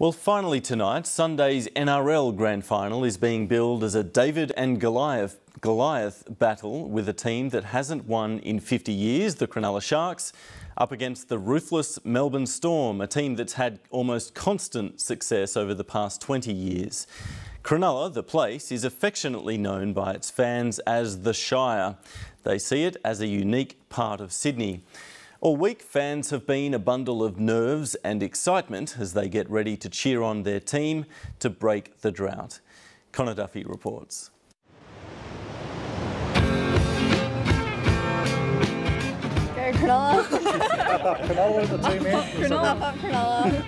Well, finally tonight, Sunday's NRL Grand Final is being billed as a David and Goliath battle with a team that hasn't won in 50 years, the Cronulla Sharks, up against the ruthless Melbourne Storm, a team that's had almost constant success over the past 20 years. Cronulla, the place, is affectionately known by its fans as the Shire. They see it as a unique part of Sydney. All week, fans have been a bundle of nerves and excitement as they get ready to cheer on their team to break the drought. Connor Duffy reports. Go Cronulla! Up Cronulla, the team out. Cronulla, up Cronulla.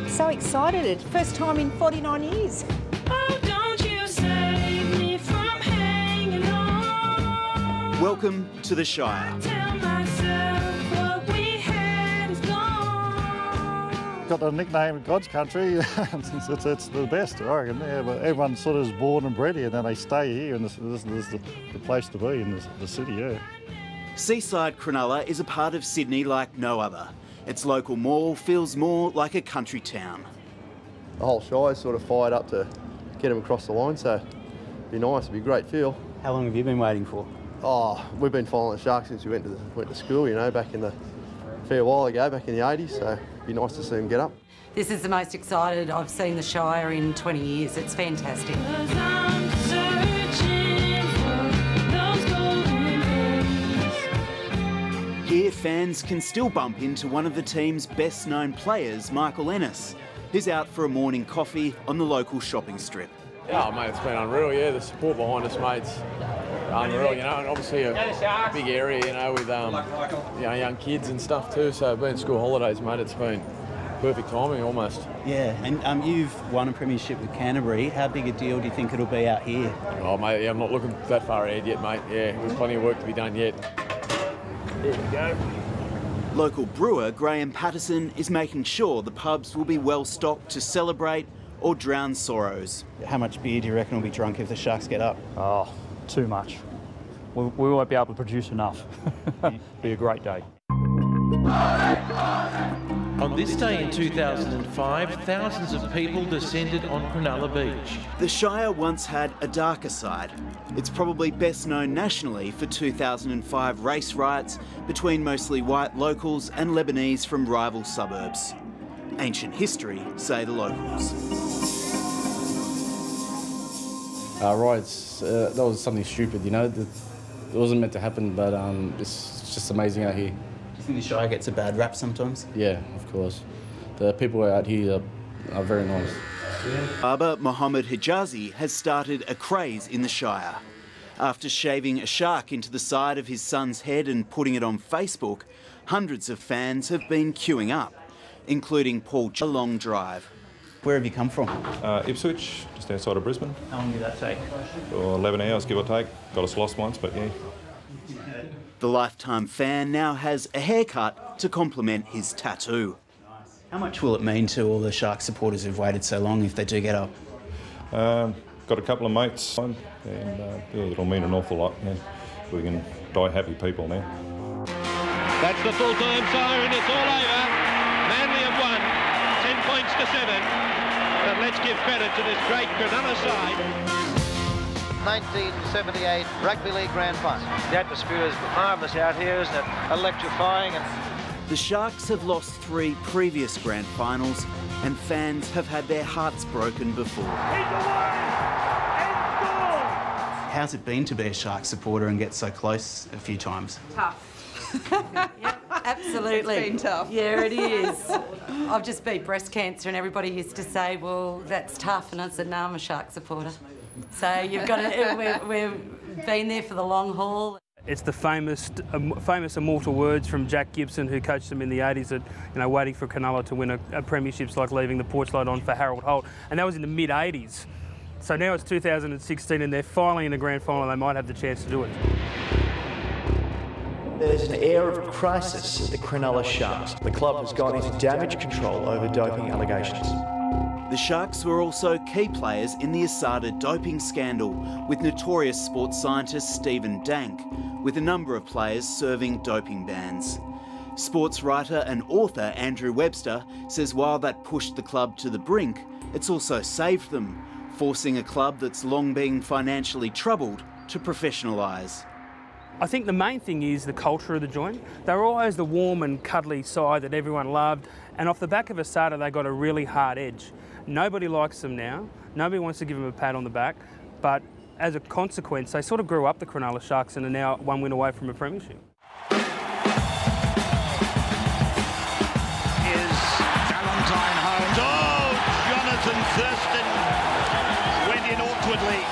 So excited, first time in 49 years. Oh, don't you save me from hanging on. Welcome to the Shire. Tell myself what we had is gone. Got the nickname God's Country. it's the best, I reckon. Yeah, but everyone sort of is born and bred here, and then they stay here, and this is the place to be in the city, yeah. Seaside Cronulla is a part of Sydney like no other. Its local mall feels more like a country town. The whole Shire's sort of fired up to get them across the line, so it'd be nice, it'd be a great feel. How long have you been waiting for? Oh, we've been following the Sharks since we went to school, you know, back in a fair while ago, back in the 80s, so it'd be nice to see them get up. This is the most excited I've seen the Shire in 20 years. It's fantastic. 'Cause I'm searching for those golden days. Here, fans can still bump into one of the team's best-known players, Michael Ennis, who's out for a morning coffee on the local shopping strip. Oh, mate, it's been unreal, yeah. The support behind us, mate, it's unreal, you know, and obviously a big area, you know, with young kids and stuff too, so being school holidays, mate, it's been perfect timing almost. Yeah, and you've won a premiership with Canterbury. How big a deal do you think it'll be out here? Oh, mate, yeah, I'm not looking that far ahead yet, mate. Yeah, there's plenty of work to be done yet. There we go. Local brewer Graham Patterson is making sure the pubs will be well stocked to celebrate or drown sorrows. How much beer do you reckon will be drunk if the Sharks get up? Oh, too much. We won't be able to produce enough. Be a great day. On this day in 2005, thousands of people descended on Cronulla Beach. The Shire once had a darker side. It's probably best known nationally for 2005 race riots between mostly white locals and Lebanese from rival suburbs. Ancient history, say the locals. Riots, that was something stupid, you know. It wasn't meant to happen, but it's just amazing out here. Do you think the Shire gets a bad rap sometimes? Yeah, of course. The people out here are very nice. Barber Mohammed Hijazi has started a craze in the Shire. After shaving a shark into the side of his son's head and putting it on Facebook, hundreds of fans have been queuing up, including Paul a long drive. Where have you come from? Ipswich, just outside of Brisbane. How long did that take? 11 hours, give or take. Got us lost once, but yeah. The lifetime fan now has a haircut to complement his tattoo. How much will it mean to all the Shark supporters who've waited so long if they do get up? Got a couple of mates, and yeah, it'll mean an awful lot. Yeah. We can die happy people now. That's the full-time siren, it's all over. Manly have won, 10 points to 7. But let's give credit to this great Cronulla side. 1978 Rugby League Grand Final. The atmosphere is marvellous out here, isn't it? Electrifying. The Sharks have lost 3 previous grand finals and fans have had their hearts broken before. How's it been to be a Shark supporter and get so close a few times? Tough. Yep, absolutely. It's been tough. Yeah, it is. I've just beat breast cancer and everybody used to say, well, that's tough. And I said, no, I'm a Shark supporter. So you've got to, we've been there for the long haul. It's the famous immortal words from Jack Gibson, who coached them in the 80s, that, you know, waiting for Cronulla to win a premiership's like leaving the porch light on for Harold Holt. And that was in the mid-80s. So now it's 2016 and they're finally in the grand final and they might have the chance to do it. There's an air of crisis at the Cronulla Sharks. The club has gone into damage control over doping allegations. The Sharks were also key players in the Asada doping scandal with notorious sports scientist Stephen Dank, with a number of players serving doping bans. Sports writer and author Andrew Webster says while that pushed the club to the brink, it's also saved them, forcing a club that's long been financially troubled to professionalise. I think the main thing is the culture of the joint. They were always the warm and cuddly side that everyone loved, and off the back of Asada they got a really hard edge. Nobody likes them now, nobody wants to give them a pat on the back, but as a consequence they sort of grew up the Cronulla Sharks and are now one win away from a premiership. Valentine Holmes. Oh, Jonathan Thurston went in awkwardly.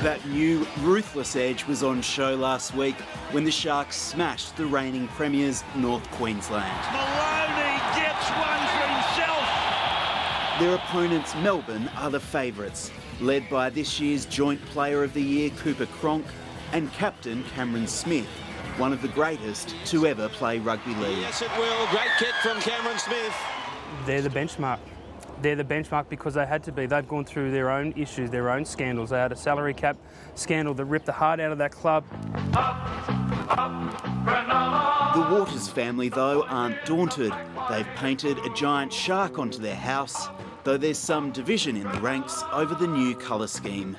That new ruthless edge was on show last week when the Sharks smashed the reigning premiers North Queensland. Maloney gets one for himself. Their opponents Melbourne are the favourites, led by this year's Joint Player of the Year Cooper Cronk and captain Cameron Smith, one of the greatest to ever play rugby league. Yes, it will. Great kick from Cameron Smith. They're the benchmark. They're the benchmark because they had to be. They've gone through their own issues, their own scandals. They had a salary cap scandal that ripped the heart out of that club. The Waters family, though, aren't daunted. They've painted a giant shark onto their house, though there's some division in the ranks over the new colour scheme.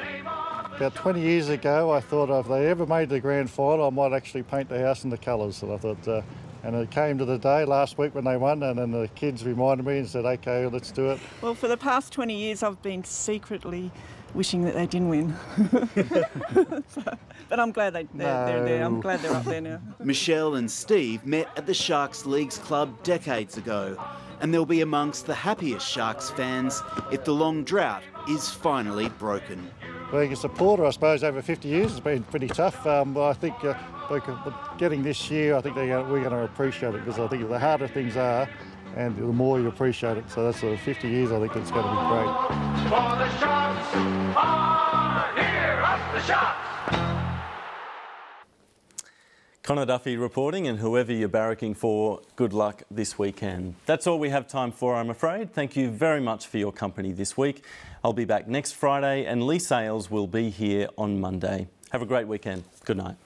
About 20 years ago, I thought if they ever made the grand final, I might actually paint the house in the colours. And I thought, and it came to the day last week when they won, and then the kids reminded me and said, OK, let's do it. Well, for the past 20 years, I've been secretly wishing that they didn't win. But I'm glad they're there. I'm glad they're up there now. Michelle and Steve met at the Sharks Leagues Club decades ago, and they'll be amongst the happiest Sharks fans if the long drought is finally broken. Being a supporter, I suppose, over 50 years has been pretty tough. But I think getting this year, I think we're going to appreciate it, because I think the harder things are, and the more you appreciate it. So that's 50 years, I think it's going to be great. For the Sharks are here, up the Sharks. Connor Duffy reporting, and whoever you're barracking for, good luck this weekend. That's all we have time for, I'm afraid. Thank you very much for your company this week. I'll be back next Friday, and Lee Sales will be here on Monday. Have a great weekend. Good night.